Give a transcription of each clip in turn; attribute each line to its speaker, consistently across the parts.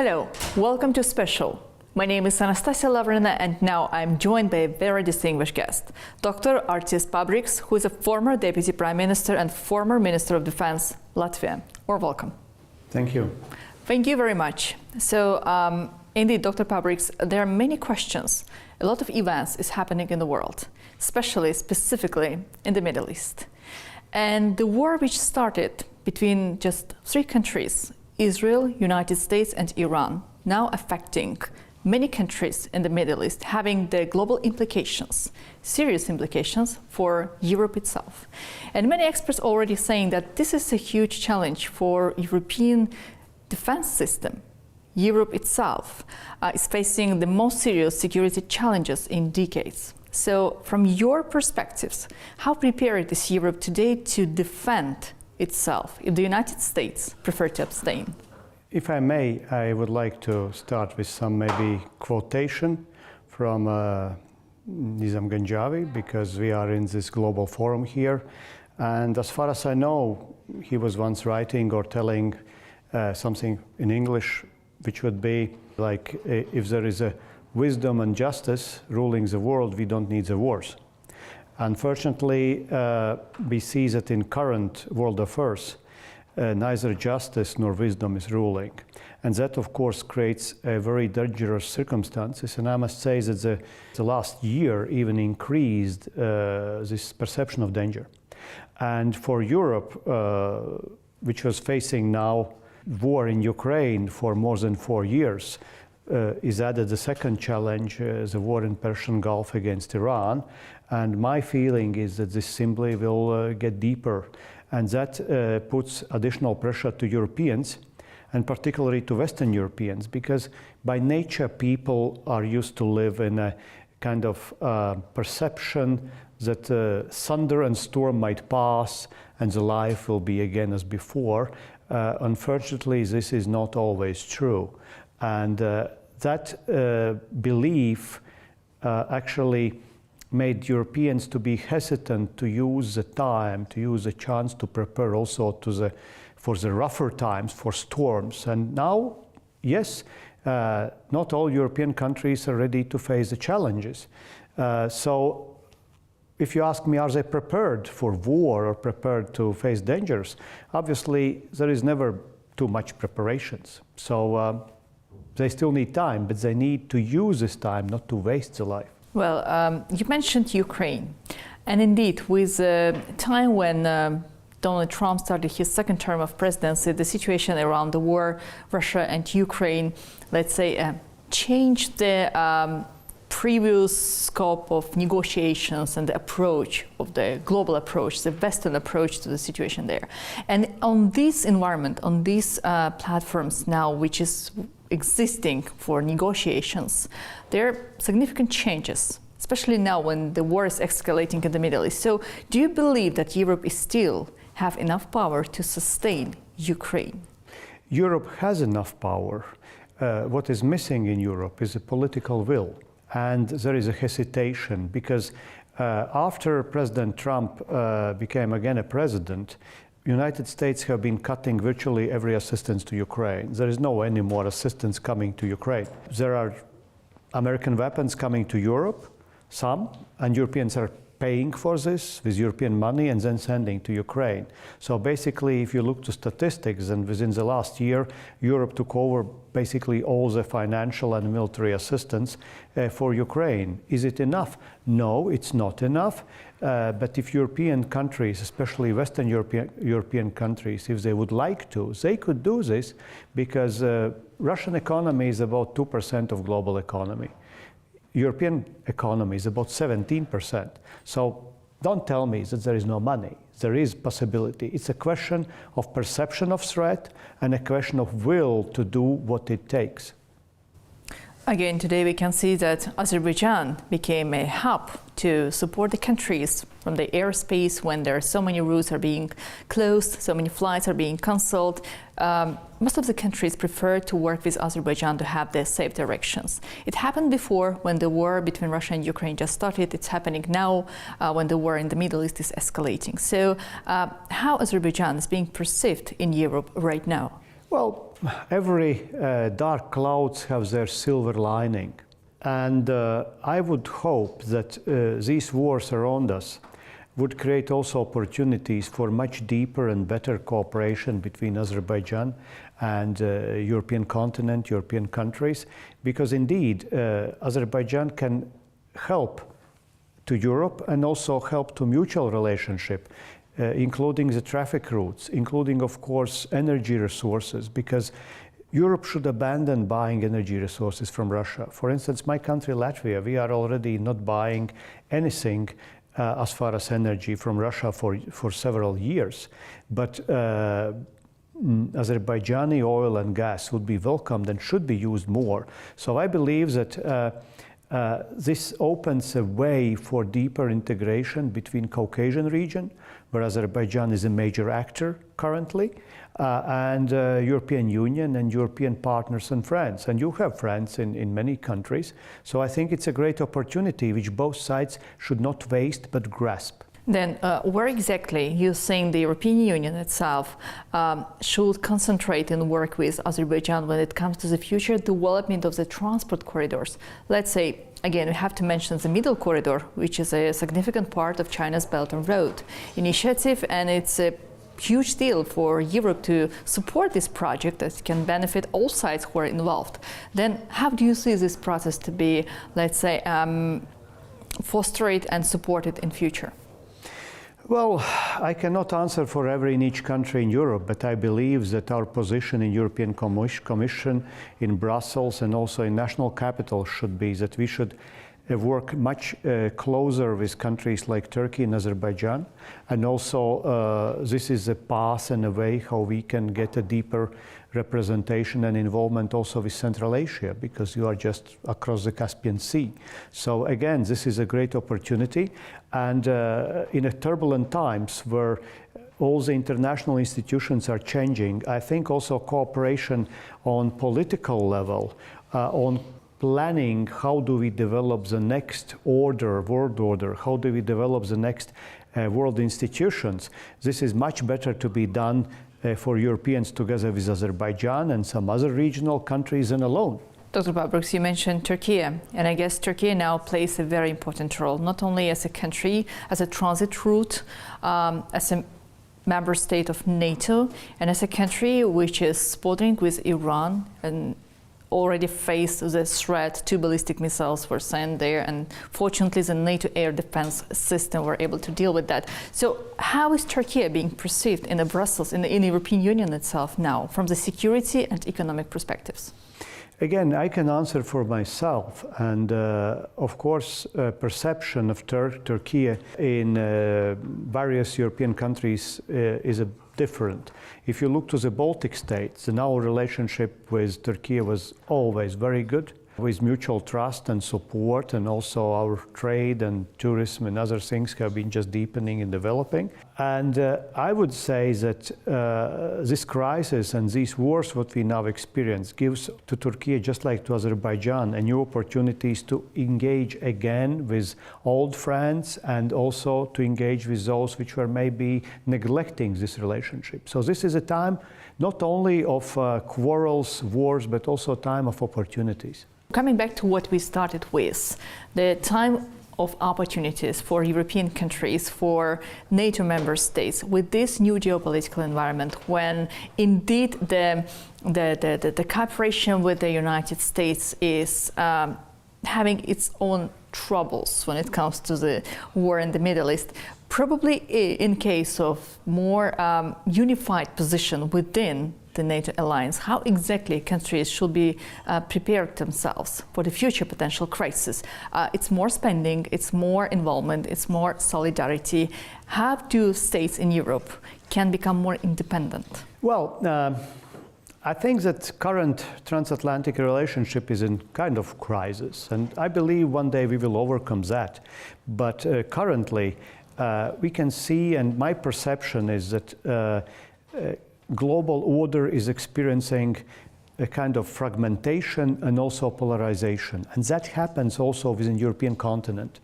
Speaker 1: Hello, welcome to Special. My name is Anastasia Lavrina, and now I'm joined by a very distinguished guest, Dr. Artis Pabriks, who is a former Deputy Prime Minister and former Minister of Defense, Latvia. Welcome.
Speaker 2: Thank you.
Speaker 1: Thank you very much. So, indeed, Dr. Pabriks, there are many questions. A lot of events is happening in the world, specifically in the Middle East. And the war which started between just three countries, Israel, United States and Iran, now affecting many countries in the Middle East, having the global implications, serious implications for Europe itself. And many experts already saying that this is a huge challenge for European defense system. Europe itself is facing the most serious security challenges in decades. So from your perspectives, how prepared is Europe today to defend itself if the United States prefer to abstain?
Speaker 2: If I may, I would like to start with some maybe quotation from Nizam Ganjavi, because we are in this global forum here. And as far as I know, he was once writing or telling something in English, which would be like, if there is a wisdom and justice ruling the world, we don't need the wars. Unfortunately, we see that in current world affairs, neither justice nor wisdom is ruling. And that, of course, creates a very dangerous circumstances. And I must say that the last year even increased this perception of danger. And for Europe, which was facing now war in Ukraine for more than 4 years, is added the second challenge, the war in Persian Gulf against Iran. And my feeling is that this simply will get deeper. And that puts additional pressure to Europeans, and particularly to Western Europeans, because by nature people are used to live in a kind of perception that thunder and storm might pass and the life will be again as before. Unfortunately, this is not always true. And that belief actually made Europeans to be hesitant to use the time, to use the chance to prepare also for the rougher times, for storms. And now, yes, not all European countries are ready to face the challenges. So if you ask me, are they prepared for war or prepared to face dangers? Obviously, there is never too much preparations. So they still need time, but they need to use this time, not to waste the life.
Speaker 1: Well, you mentioned Ukraine. And indeed, with the time when Donald Trump started his second term of presidency, the situation around the war, Russia and Ukraine, let's say, changed the previous scope of negotiations and the approach of the global approach, the Western approach to the situation there. And on this environment, on these platforms now, which is existing for negotiations, there are significant changes, especially now when the war is escalating in the Middle East. So do you believe that Europe is still have enough power to sustain Ukraine?
Speaker 2: Europe has enough power. What is missing in Europe is a political will. And there is a hesitation because after President Trump became again a president, United States have been cutting virtually every assistance to Ukraine. There is no any more assistance coming to Ukraine. There are American weapons coming to Europe, some, and Europeans are paying for this with European money and then sending to Ukraine. So basically, if you look to statistics, and within the last year, Europe took over basically all the financial and military assistance for Ukraine. Is it enough? No, it's not enough. But if European countries, especially Western European countries, if they would like to, they could do this because Russian economy is about 2% of global economy. European economy is about 17%. So don't tell me that there is no money. There is possibility. It's a question of perception of threat and a question of will to do what it takes.
Speaker 1: Again, today we can see that Azerbaijan became a hub to support the countries from the airspace when there are so many routes are being closed, so many flights are being cancelled. Most of the countries prefer to work with Azerbaijan to have their safe directions. It happened before when the war between Russia and Ukraine just started. It's happening now when the war in the Middle East is escalating. So how Azerbaijan is being perceived in Europe right now?
Speaker 2: Well, every dark clouds have their silver lining. And I would hope that these wars around us would create also opportunities for much deeper and better cooperation between Azerbaijan and European continent, European countries, because indeed Azerbaijan can help to Europe and also help to mutual relationship, including the traffic routes, including of course energy resources, because Europe should abandon buying energy resources from Russia. For instance, my country, Latvia, we are already not buying anything as far as energy from Russia for several years. But Azerbaijani oil and gas would be welcomed and should be used more. So I believe that this opens a way for deeper integration between Caucasian region, where Azerbaijan is a major actor currently, and European Union and European partners and friends. And you have friends in many countries. So I think it's a great opportunity which both sides should not waste but grasp.
Speaker 1: Then where exactly you think the European Union itself should concentrate and work with Azerbaijan when it comes to the future development of the transport corridors? Let's say, again, we have to mention the Middle Corridor, which is a significant part of China's Belt and Road initiative, and it's a huge deal for Europe to support this project that can benefit all sides who are involved. Then how do you see this process to be, let's say, fostered and supported in future?
Speaker 2: Well, I cannot answer for every in each country in Europe, but I believe that our position in European Commission, in Brussels and also in national capitals should be that we should work much closer with countries like Turkey and Azerbaijan. And also this is a path and a way how we can get a deeper representation and involvement also with Central Asia, because you are just across the Caspian Sea. So again, this is a great opportunity. And in a turbulent times where all the international institutions are changing, I think also cooperation on political level, on planning how do we develop the next order, world order, how do we develop the next world institutions. This is much better to be done for Europeans together with Azerbaijan and some other regional countries and alone.
Speaker 1: Dr. Pabriks, you mentioned Turkey, and I guess Turkey now plays a very important role, not only as a country, as a transit route, as a member state of NATO, and as a country which is bordering with Iran and already faced the threat. 2 ballistic missiles were sent there, and fortunately the NATO air defense system were able to deal with that. So how is Turkey being perceived in Brussels, in the European Union itself now, from the security and economic perspectives?
Speaker 2: Again, I can answer for myself, and of course perception of Turkey in various European countries is different. If you look to the Baltic states, then our relationship with Turkey was always very good, with mutual trust and support, and also our trade and tourism and other things have been just deepening and developing. And I would say that this crisis and these wars what we now experience gives to Turkey, just like to Azerbaijan, a new opportunities to engage again with old friends and also to engage with those which were maybe neglecting this relationship. So this is a time not only of quarrels, wars, but also a time of opportunities.
Speaker 1: Coming back to what we started with, the time of opportunities for European countries, for NATO member states, with this new geopolitical environment, when indeed the cooperation with the United States is having its own troubles when it comes to the war in the Middle East, probably in case of more unified position within the NATO alliance, how exactly countries should be prepared themselves for the future potential crisis? It's more spending, it's more involvement, it's more solidarity. How do states in Europe can become more independent?
Speaker 2: Well, I think that current transatlantic relationship is in kind of crisis, and I believe one day we will overcome that. But currently, we can see, and my perception is that global order is experiencing a kind of fragmentation and also polarization. And that happens also within the European continent.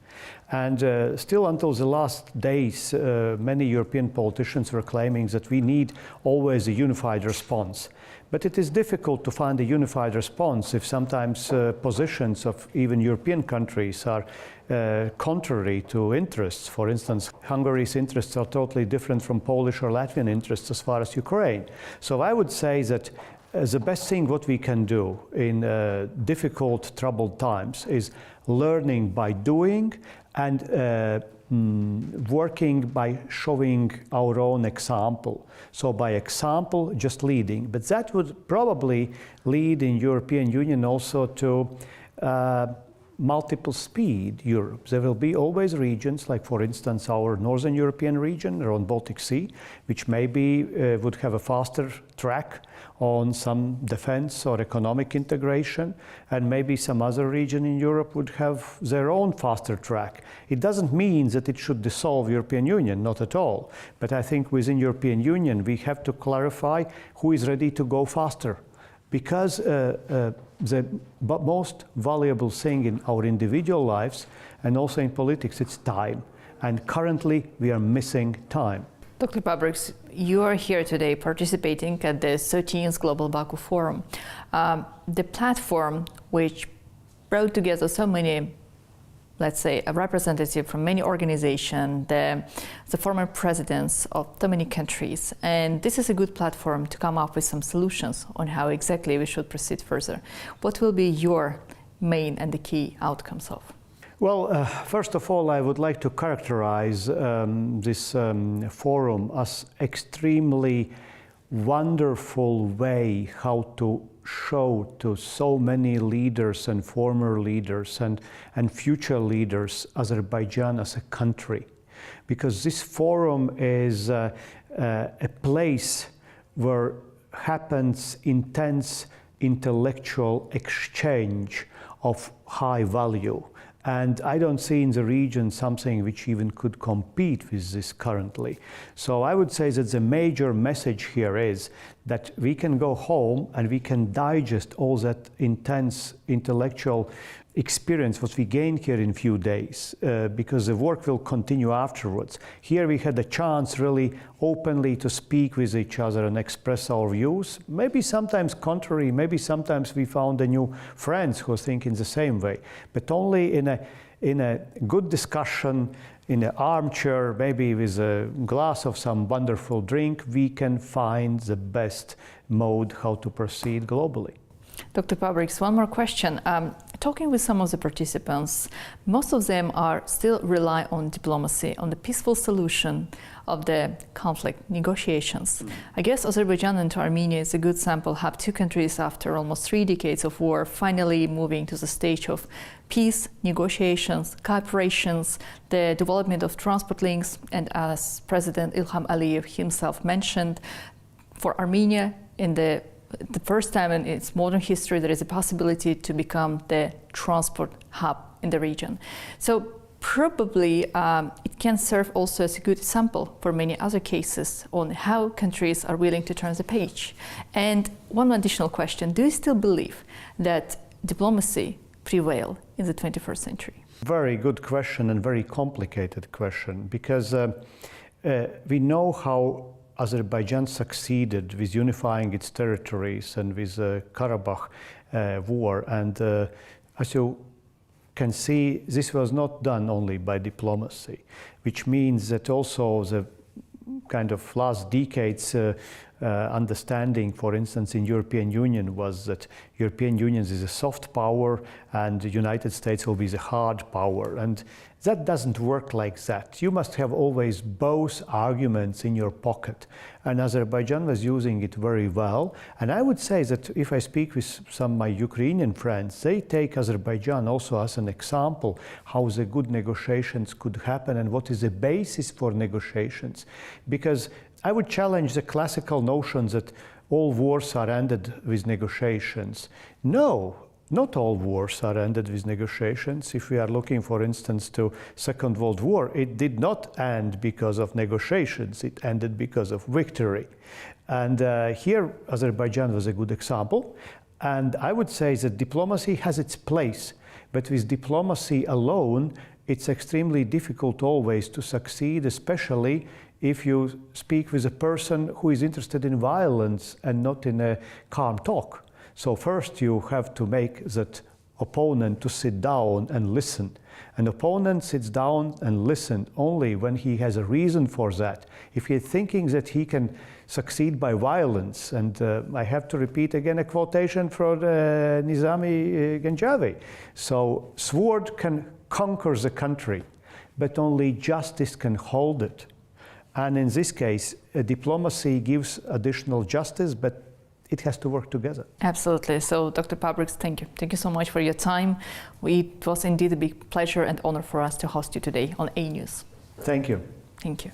Speaker 2: And still until the last days, many European politicians were claiming that we need always a unified response. But it is difficult to find a unified response if sometimes positions of even European countries are contrary to interests. For instance, Hungary's interests are totally different from Polish or Latvian interests as far as Ukraine. So I would say that the best thing what we can do in difficult, troubled times is learning by doing and working by showing our own example. So by example, just leading. But that would probably lead in European Union also to multiple speed Europe. There will be always regions, like for instance our Northern European region around Baltic Sea, which maybe would have a faster track on some defense or economic integration, and maybe some other region in Europe would have their own faster track. It doesn't mean that it should dissolve European Union, not at all. But I think within European Union we have to clarify who is ready to go faster. Because the most valuable thing in our individual lives and also in politics, it's time. And currently we are missing time.
Speaker 1: Dr. Pabriks, you are here today participating at the XIII Global Baku Forum. The platform which brought together so many, let's say, a representative from many organizations, the former presidents of so many countries. And this is a good platform to come up with some solutions on how exactly we should proceed further. What will be your main and the key outcomes of?
Speaker 2: Well, first of all, I would like to characterize this forum as extremely wonderful way how to show to so many leaders and former leaders and future leaders Azerbaijan as a country. Because this forum is a place where happens intense intellectual exchange of high value. And I don't see in the region something which even could compete with this currently. So I would say that the major message here is that we can go home and we can digest all that intense intellectual experience what we gained here in few days, because the work will continue afterwards. Here we had a chance really openly to speak with each other and express our views. Maybe sometimes contrary, maybe sometimes we found a new friends who think in the same way, but only in a good discussion, in an armchair, maybe with a glass of some wonderful drink, we can find the best mode how to proceed globally.
Speaker 1: Dr. Pabriks, one more question. Talking with some of the participants, most of them are still rely on diplomacy, on the peaceful solution of the conflict, negotiations. I guess Azerbaijan and Armenia is a good sample, have two countries after almost 3 decades of war finally moving to the stage of peace, negotiations, cooperations, the development of transport links, and as President Ilham Aliyev himself mentioned, for Armenia in the first time in its modern history, there is a possibility to become the transport hub in the region. So probably it can serve also as a good example for many other cases on how countries are willing to turn the page. And one additional question, do you still believe that diplomacy prevail in the 21st century?
Speaker 2: Very good question and very complicated question, because we know how Azerbaijan succeeded with unifying its territories and with the Karabakh war. And as you can see, this was not done only by diplomacy, which means that also the kind of last decades understanding, for instance, in European Union was that European Union is a soft power and the United States will be the hard power. And that doesn't work like that. You must have always both arguments in your pocket. And Azerbaijan was using it very well. And I would say that if I speak with some of my Ukrainian friends, they take Azerbaijan also as an example how the good negotiations could happen and what is the basis for negotiations. Because I would challenge the classical notion that all wars are ended with negotiations. No, not all wars are ended with negotiations. If we are looking, for instance, to Second World War, it did not end because of negotiations. It ended because of victory. And here, Azerbaijan was a good example. And I would say that diplomacy has its place, but with diplomacy alone, it's extremely difficult always to succeed, especially if you speak with a person who is interested in violence and not in a calm talk. So first you have to make that opponent to sit down and listen. An opponent sits down and listens only when he has a reason for that. If he's thinking that he can succeed by violence, and I have to repeat again a quotation from Nizami Ganjavi. So sword can conquer the country, but only justice can hold it. And in this case, diplomacy gives additional justice, but it has to work together.
Speaker 1: Absolutely. So, Dr. Pabriks, thank you. Thank you so much for your time. It was indeed a big pleasure and honor for us to host you today on A News.
Speaker 2: Thank you.
Speaker 1: Thank you.